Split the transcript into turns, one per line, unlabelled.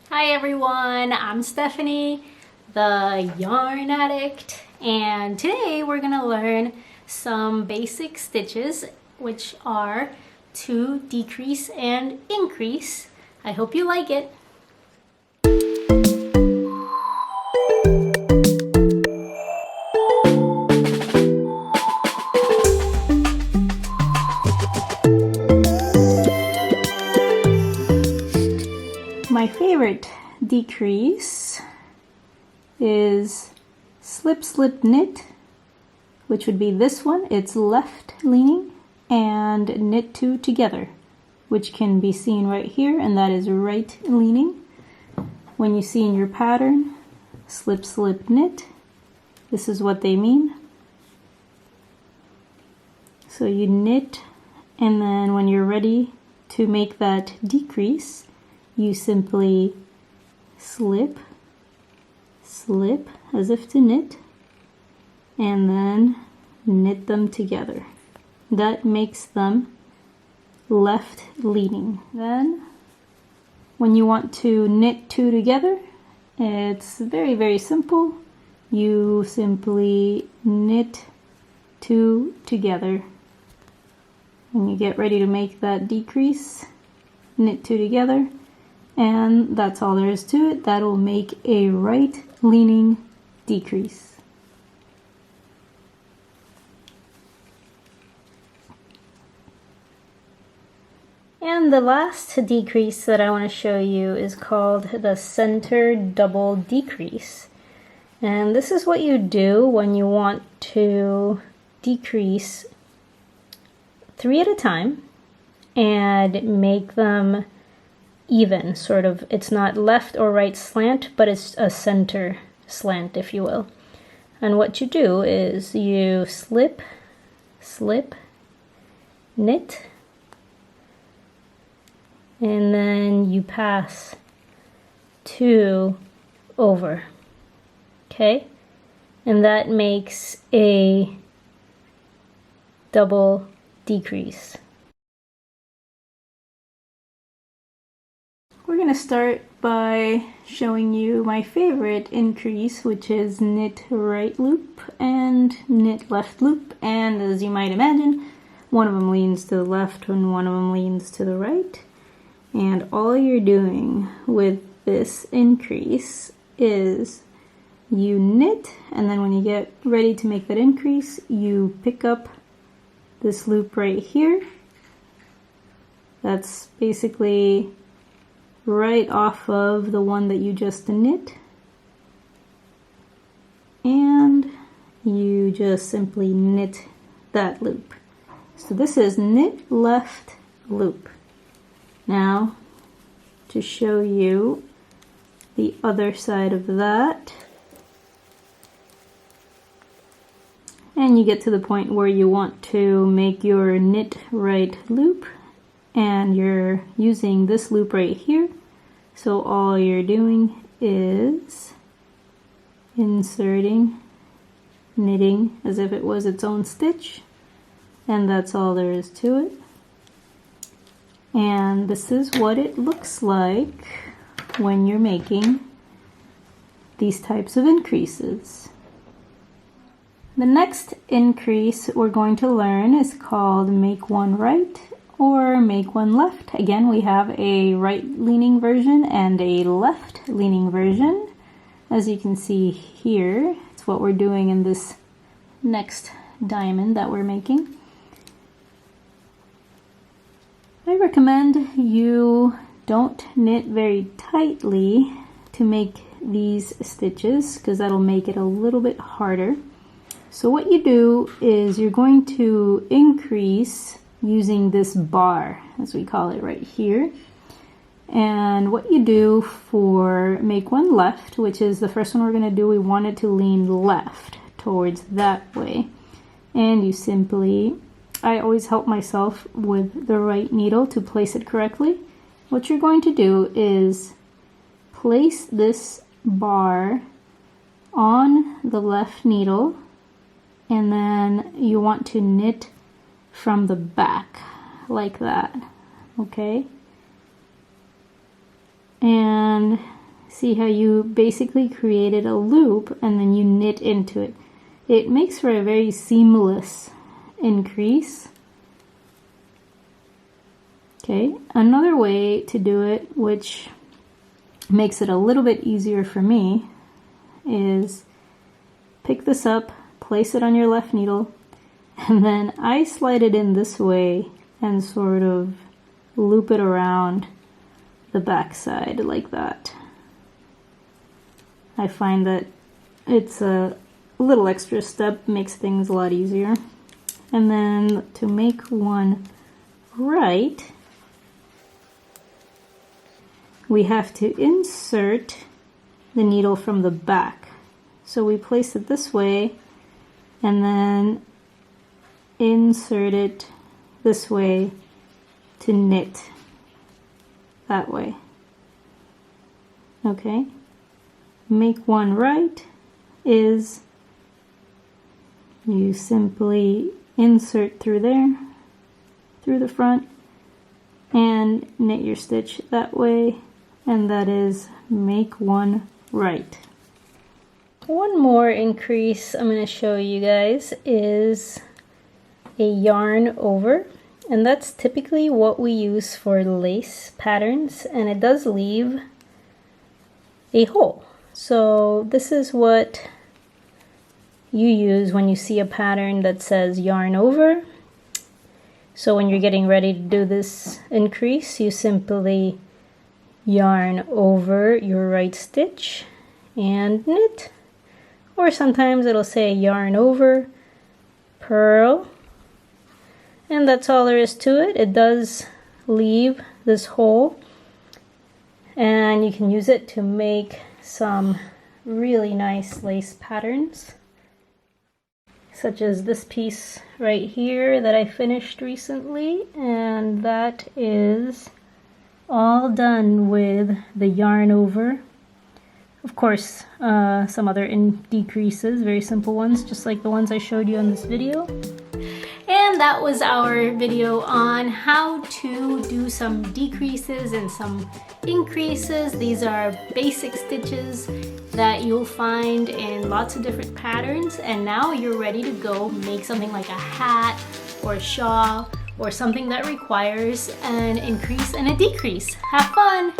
Hi everyone, I'm Stephanie, the Yarn Addict, and today we're going to learn some basic stitches, which are to decrease and increase. I hope you like it. My favorite decrease is slip slip knit, which would be this one. It's left leaning, and knit two together, which can be seen right here, and that is right leaning. When you see in your pattern slip slip knit, this is what they mean. So you knit, and then when you're ready to make that decrease, you simply slip, slip as if to knit, and then knit them together. That makes them left leaning. Then when you want to knit two together, it's very simple. You simply knit two together. When you get ready to make that decrease, knit two together. And that's all there is to it. That'll make a right leaning decrease. And the last decrease that I want to show you is called the center double decrease. And this is what you do when you want to decrease 3 at a time and make them even, sort of. It's not left or right slant, but it's a center slant, if you will. And what you do is you slip, slip, knit, and then you pass two over. Okay? And that makes a double decrease. We're going to start by showing you my favorite increase, which is knit right loop and knit left loop. And as you might imagine, one of them leans to the left and one of them leans to the right. And all you're doing with this increase is you knit, and then when you get ready to make that increase, you pick up this loop right here. That's basically right off of the one that you just knit, and you just simply knit that loop. So this is knit left loop. Now to show you the other side of that, and you get to the point where you want to make your knit right loop, and you're using this loop right here. So all you're doing is inserting, knitting as if it was its own stitch, and that's all there is to it. And this is what it looks like when you're making these types of increases. The next increase we're going to learn is called make one right or make one left. Again, we have a right leaning version and a left leaning version. As you can see here, it's what we're doing in this next diamond that we're making. I recommend you don't knit very tightly to make these stitches, because that'll make it a little bit harder. So what you do is you're going to increase using this bar, as we call it right here. And what you do for make one left, which is the first one we're going to do, we want it to lean left towards that way. And you simply, I always help myself with the right needle to place it correctly. What you're going to do is place this bar on the left needle, and then you want to knit from the back like that. Okay? And See how you basically created a loop and then you knit into it. It makes for a very seamless increase. Okay, another way to do it, which makes it a little bit easier for me, is pick this up, place it on your left needle, and then I slide it in this way and sort of loop it around the back side like that. I find that it's a little extra step, makes things a lot easier. And then to make one right, we have to insert the needle from the back. So we place it this way and then insert it this way to knit that way. Okay, make one right is you simply insert through there, through the front, and knit your stitch that way, and that is make one right. One more increase I'm going to show you guys is a yarn over, and that's typically what we use for lace patterns, and it does leave a hole. So this is what you use when you see a pattern that says yarn over. So when you're getting ready to do this increase, you simply yarn over your right stitch and knit. Or sometimes it'll say yarn over, purl, and that's all there is to it. It does leave this hole, and you can use it to make some really nice lace patterns, such as this piece right here that I finished recently, and that is all done with the yarn over. Of course, some other decreases, very simple ones, just like the ones I showed you in this video. And that was our video on how to do some decreases and some increases. These are basic stitches that you'll find in lots of different patterns, and now you're ready to go make something like a hat or a shawl or something that requires an increase and a decrease. Have fun!